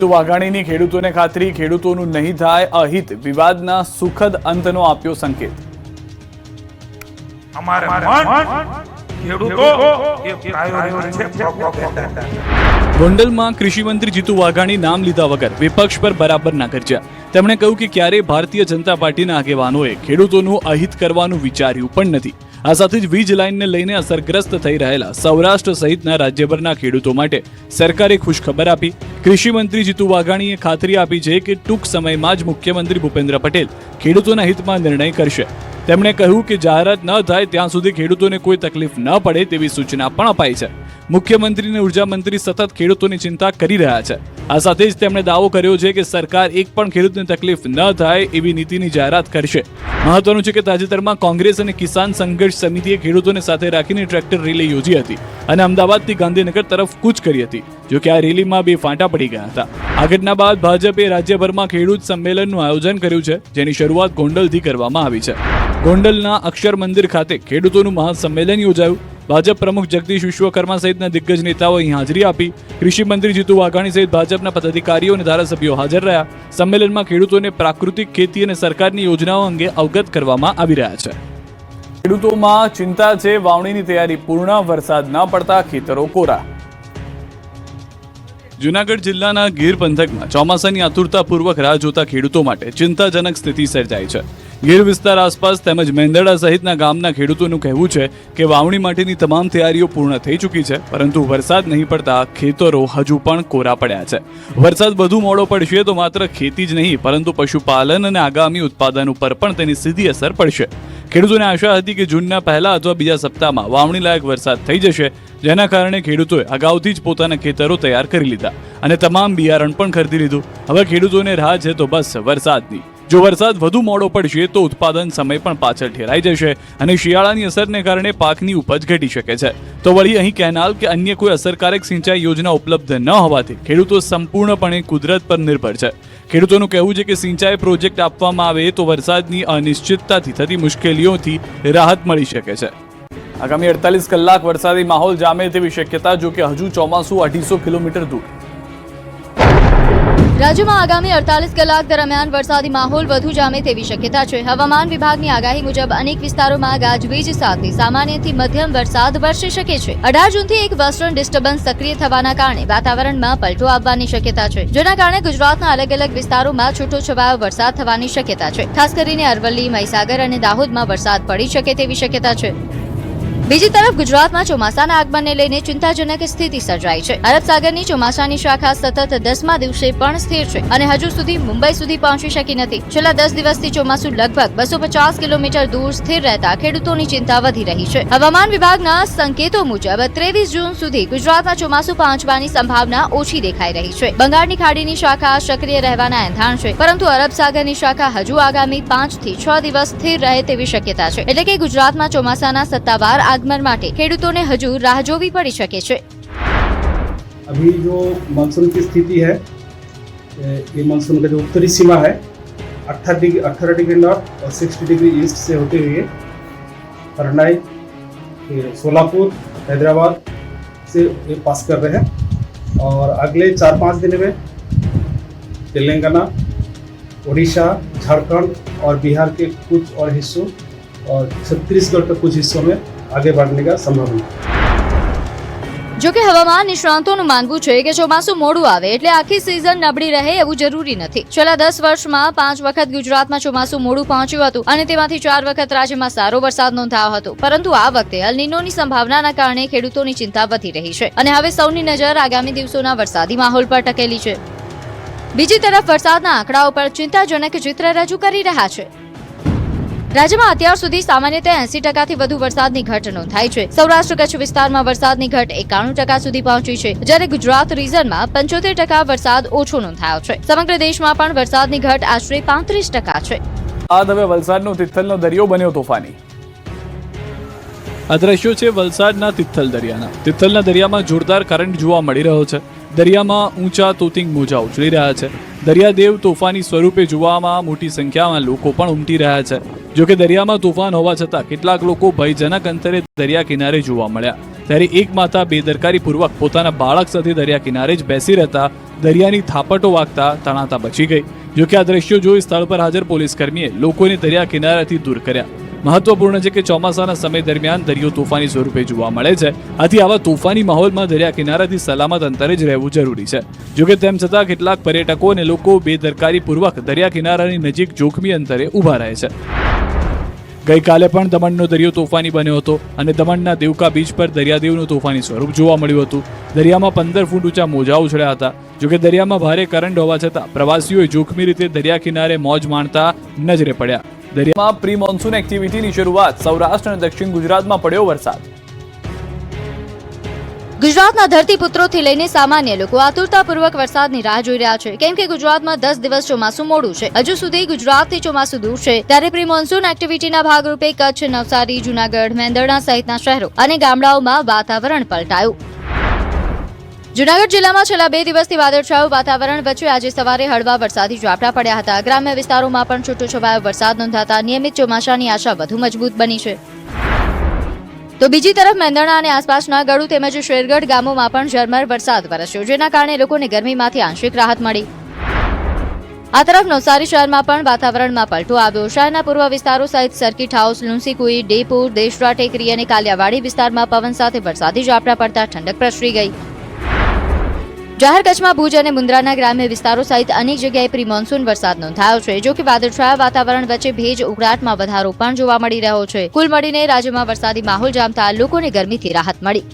વાઘાણીની ખેડૂતોને ખાતરી, ખેડૂતોનું નહીં થાય અહિત, વિવાદના સુખદ અંતનો આપ્યો સંકેત. ગોંડલમાં કૃષિ મંત્રી જીતુ વાઘાણી નામ લીધા વગર વિપક્ષ પર બરાબર ના ગરજ્યા. તેમણે કહ્યું કે ક્યારેય ભારતીય જનતા પાર્ટીના આગેવાનોએ ખેડૂતોનું અહિત કરવાનું વિચાર્યું પણ નથી. આ સાથે જ વીજ લાઇનને લઈને અસરગ્રસ્ત થઈ રહેલા સૌરાષ્ટ્ર સહિતના રાજ્યભરના ખેડૂતો માટે સરકારે ખુશખબર આપી. કૃષિ મંત્રી જીતુ વાઘાણીએ ખાતરી આપી છે કે ટૂંક સમયમાં જ મુખ્યમંત્રી ભૂપેન્દ્ર પટેલ ખેડૂતોના હિતમાં નિર્ણય કરશે. તેમણે કહ્યું કે જાહેરાત ન થાય ત્યાં સુધી ખેડૂતોને કોઈ તકલીફ ન પડે તેવી સૂચના પણ અપાઈ છે. મુખ્યમંત્રી અને ઉર્જા મંત્રી સતત ખેડૂતોની ચિંતા કરી રહ્યા છે. આ સાથે જ તેમણે દાવો કર્યો છે કે સરકાર એક પણ ખેડૂતને તકલીફ ન થાય એવી નીતિની જાહેરાત કરશે. મહત્વનું છે કે તાજેતરમાં કોંગ્રેસ અને કિસાન સંઘર્ષ સમિતિએ ખેડૂતોને સાથે રાખીને ટ્રેક્ટર રેલી યોજી હતી અને અમદાવાદથી ગાંધીનગર તરફ કૂચ કરી હતી. જો કે આ રેલીમાં બે ફાંટા પડી ગયા હતા. આ ઘટના બાદ ભાજપે રાજ્યભરમાં ખેડૂત સંમેલનનું આયોજન કર્યું છે, જેની શરૂઆત ગોંડલથી કરવામાં આવી છે. ગોંડલના અક્ષર મંદિર ખાતે ખેડૂતોનું મહાસંમેલન યોજાયું. ભાજપ પ્રમુખ જગદીશ વિશ્વકર્મા સહિતના દિગ્ગજ નેતાઓ અહીં હાજરી આપી. કૃષિ મંત્રી જીતુ વાઘાણી સહિત ભાજપના પદાધિકારીઓ અને ધારાસભ્યો હાજર રહ્યા. સંમેલનમાં ખેડૂતોને પ્રાકૃતિક ખેતી અને સરકારની યોજનાઓ અંગે અવગત કરવામાં આવી રહ્યા છે. ખેડૂતોમાં ચિંતા છે, વાવણીની તૈયારી પૂર્ણ, વરસાદ ન પડતા ખેતરો કોરા. જૂનાગઢ જિલ્લાના ગીર પંથકમાં ચોમાસાની આતુરતાપૂર્વક રાહ જોતા ખેડૂતો માટે ચિંતાજનક સ્થિતિ સર્જાઈ છે. ગીર વિસ્તાર આસપાસ તેમજ મેંદરડા સહિતના ગામના ખેડૂતોનું કહેવું છે કે વાવણી માટેની તમામ તૈયારીઓ પૂર્ણ થઈ ચૂકી છે, પરંતુ વરસાદ નહીં પડતા ખેતરો હજુ પણ કોરા પડ્યા છે. વરસાદ વધુ મોડો પડશે તો માત્ર ખેતી જ નહીં પરંતુ પશુપાલન અને આગામી ઉત્પાદન ઉપર પણ તેની સીધી અસર પડશે. ખેડૂતોને આશા હતી કે જૂનના પહેલા અથવા બીજા સપ્તાહમાં વાવણી લાયક વરસાદ થઈ જશે, જેના કારણે ખેડૂતોએ અગાઉથી જ પોતાના ખેતરો તૈયાર કરી લીધા અને તમામ બિયારણ પણ ખરીદી લીધું. હવે ખેડૂતોને રાહ છે તો બસ વરસાદની. જો વરસાદ વધુ મોડો પડશે તો ઉત્પાદન સમય પણ પાછળ ઠેરાઈ જશે અને શિયાળાની અસરને કારણે પાકની ઉપજ ઘટી શકે છે. તો વળી અહીં કેનાલ કે અન્ય કોઈ અસરકારક સિંચાઈ યોજના ઉપલબ્ધ ન હોવાથી ખેડૂતો સંપૂર્ણપણે કુદરત પર નિર્ભર છે. ખેડૂતોનું કહેવું છે કે સિંચાઈ પ્રોજેક્ટ આપવામાં આવે તો વરસાદની અનિશ્ચિતતાથી થતી મુશ્કેલીઓથી રાહત મળી શકે છે. આગામી 48 કલાક વરસાદી માહોલ જામે તેવી શક્યતા, જો કે હજુ ચોમાસું 250 કિલોમીટર દૂર. રાજ્યમાં આગામી 48 કલાક દરમિયાન વરસાદી માહોલ વધુ જામે તેવી શક્યતા છે. હવામાન વિભાગની આગાહી મુજબ અનેક વિસ્તારોમાં ગાજવીજ સાથે સામાન્યથી મધ્યમ વરસાદ વરસી શકે છે. 18 જૂનથી એક વેસ્ટર્ન ડિસ્ટર્બન્સ સક્રિય થવાના કારણે વાતાવરણમાં પલટો આવવાની શક્યતા છે, જેના કારણે ગુજરાતના અલગ અલગ વિસ્તારોમાં છૂટોછવાયો વરસાદ થવાની શક્યતા છે. ખાસ કરીને અરવલ્લી, મહીસાગર અને દાહોદમાં વરસાદ પડી શકે તેવી શક્યતા છે. બીજી તરફ ગુજરાતમાં ચોમાસાના આગમનને લઈને ચિંતાજનક સ્થિતિ સર્જાઈ છે. અરબ સાગરની ચોમાસાની શાખા સતત 10મા દિવસે પણ સ્થિર છે અને હજુ સુધી મુંબઈ સુધી પહોંચી શકી નથી. છેલ્લા 10 દિવસથી ચોમાસું લગભગ 250 કિલોમીટર દૂર સ્થિર રહેતા ખેડૂતોની ચિંતા વધી રહી છે. હવામાન વિભાગના સંકેતો મુજબ 23 જૂન સુધી ગુજરાતમાં ચોમાસું પહોંચવાની સંભાવના ઓછી દેખાઈ રહી છે. બંગાળની ખાડીની શાખા સક્રિય રહેવાના એંધાણ છે, પરંતુ અરબ સાગરની શાખા હજુ આગામી 5 થી 6 દિવસ સ્થિર રહે તેવી શક્યતા છે. એટલે કે ગુજરાતમાં ચોમાસાના સત્તાવાર आगमन माटे खेडूतों ने हजू राह जोवी पड़ी શકે છે. अभी जो मानसून की स्थिति है, ये मानसून का जो उत्तरी सीमा है 18 डिग्री नॉर्थ और 60 डिग्री ईस्ट से होते हुए करनाई, सोलापुर, हैदराबाद से ये पास कर रहे हैं और अगले 4-5 दिन में तेलंगाना, उड़ीसा, झारखंड और बिहार के कुछ और हिस्सों और छत्तीसगढ़ के कुछ हिस्सों में आगे बढ़ने का संभावना. જો કે હવામાન નિષ્ણાંતોનું માનવું છે કે ચોમાસું મોડું આવે એટલે આખી સિઝન નબળી રહે એવું જરૂરી નથી. છેલ્લા 10 વર્ષમાં 5 વખત ગુજરાતમાં ચોમાસું મોડું પહોંચ્યું હતું અને તેમાંથી 4 વખત રાજ્યમાં સારો વરસાદ નોંધાયો હતો. પરંતુ આ વખતે અલ નીનોની સંભાવનાના કારણે ખેડૂતોની ચિંતા વધી રહી છે અને હવે સૌની નજર આગામી દિવસોના વરસાદી માહોલ પર ટકેલી છે. બીજી તરફ વરસાદના આંકડાઓ પર ચિંતાજનક ચિત્ર રજૂ કરી રહ્યા છે. રાજ્યમાં અત્યાર સુધી સામાન્યતઃ 80% થી વધુ વરસાદની ઘટ નોંધાઈ છે. સૌરાષ્ટ્ર કચ્છ વિસ્તારમાં વરસાદની ઘટ 91% સુધી પહોંચી છે, જ્યારે ગુજરાત રીઝનમાં 75% વરસાદ ઓછો નોંધાયો છે. સમગ્ર દેશમાં પણ વરસાદની ઘટ આશરે 35% છે. હવે વલસાડનો તિથલનો દરિયો બન્યો તોફાની. આ દ્રશ્યો છે વલસાડના તિથલ દરિયાના. તિથલના દરિયામાં જોરદાર કરંટ જોવા મળી રહ્યો છે. દરિયામાં ઊંચા તોતિંગ મોજા ઉછળી રહ્યા છે. દરિયાદેવ તોફાની સ્વરૂપે જોવામાં મોટી સંખ્યામાં લોકો પણ ઉમટી રહ્યા છે. જો કે દરિયામાં તોફાન હોવા છતાં કેટલાક લોકો ભયજનક અંતરે દરિયા કિનારે જોવા મળ્યા. ત્યારે એક માતા બેદરકારીપૂર્વક પોતાના બાળક સાથે દરિયા કિનારે જ બેસી રહેતા દરિયાની થાપટો વાગતા તણાતા બચી ગઈ. જોકે આ દ્રશ્યો જોઈ સ્થળ પર હાજર પોલીસ કર્મીએ લોકોને દરિયા કિનારાથી દૂર કર્યા. મહત્વપૂર્ણ છે કે ચોમાસાના સમય દરમિયાન દરિયો તોફાની સ્વરૂપે જોવા મળે છે. આથી આવા તોફાની માહોલમાં દરિયા કિનારાથી સલામત અંતરે જ રહેવું જરૂરી છે. જોકે તેમ છતાં કેટલાક પર્યટકો અને લોકો બેદરકારીપૂર્વક દરિયા કિનારાની નજીક જોખમી અંતરે ઊભા રહે છે. ગઈકાલે પણ દમણનો દરિયો તોફાની બન્યો હતો અને દમણના દેવકા બીચ પર દરિયાદેવનું તોફાની સ્વરૂપ જોવા મળ્યું હતું. દરિયામાં 15 ફૂટ ઊંચા મોજા ઉછળ્યા હતા. જોકે દરિયામાં ભારે કરંટ હોવા છતાં પ્રવાસીઓએ જોખમી રીતે દરિયા કિનારે મોજ માણતા નજરે પડ્યા. દરિયામાં પ્રી મોન્સૂન એક્ટિવિટીની શરૂઆત. સૌરાષ્ટ્ર અને દક્ષિણ ગુજરાતમાં પડ્યો વરસાદ. ગુજરાતના ધરતીપુત્રોથી લઈને સામાન્ય લોકો આતુરતાપૂર્વક વરસાદની રાહ જોઈ રહ્યા છે, કેમ કે ગુજરાતમાં 10 દિવસ ચોમાસું મોડું છે. હજુ સુધી ગુજરાતથી ચોમાસું દૂર છે, ત્યારે પ્રી મોન્સૂન એક્ટિવિટીના ભાગરૂપે કચ્છ, નવસારી, જૂનાગઢ, મેંદરડા સહિતના શહેરો અને ગામડાઓમાં વાતાવરણ પલટાયું. જૂનાગઢ જિલ્લામાં છેલ્લા 2 દિવસથી વાદળછાયું વાતાવરણ વચ્ચે આજે સવારે હળવા વરસાદી ઝાપટા પડ્યા હતા. ગ્રામ્ય વિસ્તારોમાં પણ છૂટોછવાયો વરસાદ નોંધાતા નિયમિત ચોમાસાની આશા વધુ મજબૂત બની છે. તો બીજી તરફ મેંદરડા અને આસપાસના ગળુ તેમજ શેરગઢ ગામોમાં પણ ઝરમર વરસાદ વરસ્યો, જેના કારણે લોકોને ગરમીમાંથી આંશિક રાહત મળી. આ તરફ નવસારી શહેરમાં પણ વાતાવરણમાં પલટો આવ્યો. શહેરના પૂર્વ વિસ્તારો સહિત સર્કિટ હાઉસ, લુન્સીકુઈ, ડેપુર, દેશરા ટેકરી અને કાલિયાવાડી વિસ્તારમાં પવન સાથે વરસાદી ઝાપટા પડતા ઠંડક પ્રસરી ગઈ. જાહેર કચ્છમાં ભુજ અને મુન્દ્રાના ગ્રામ્ય વિસ્તારો સહિત અનેક જગ્યાએ પ્રી મોન્સૂન વરસાદ નોંધાયો છે. જો કે વાદળછાયા વાતાવરણ વચ્ચે ભેજ ઉકળાટમાં વધારો પણ જોવા મળી રહ્યો છે. કુલ મળીને રાજ્યમાં વરસાદી માહોલ જામતા લોકોને ગરમીથી રાહત મળી.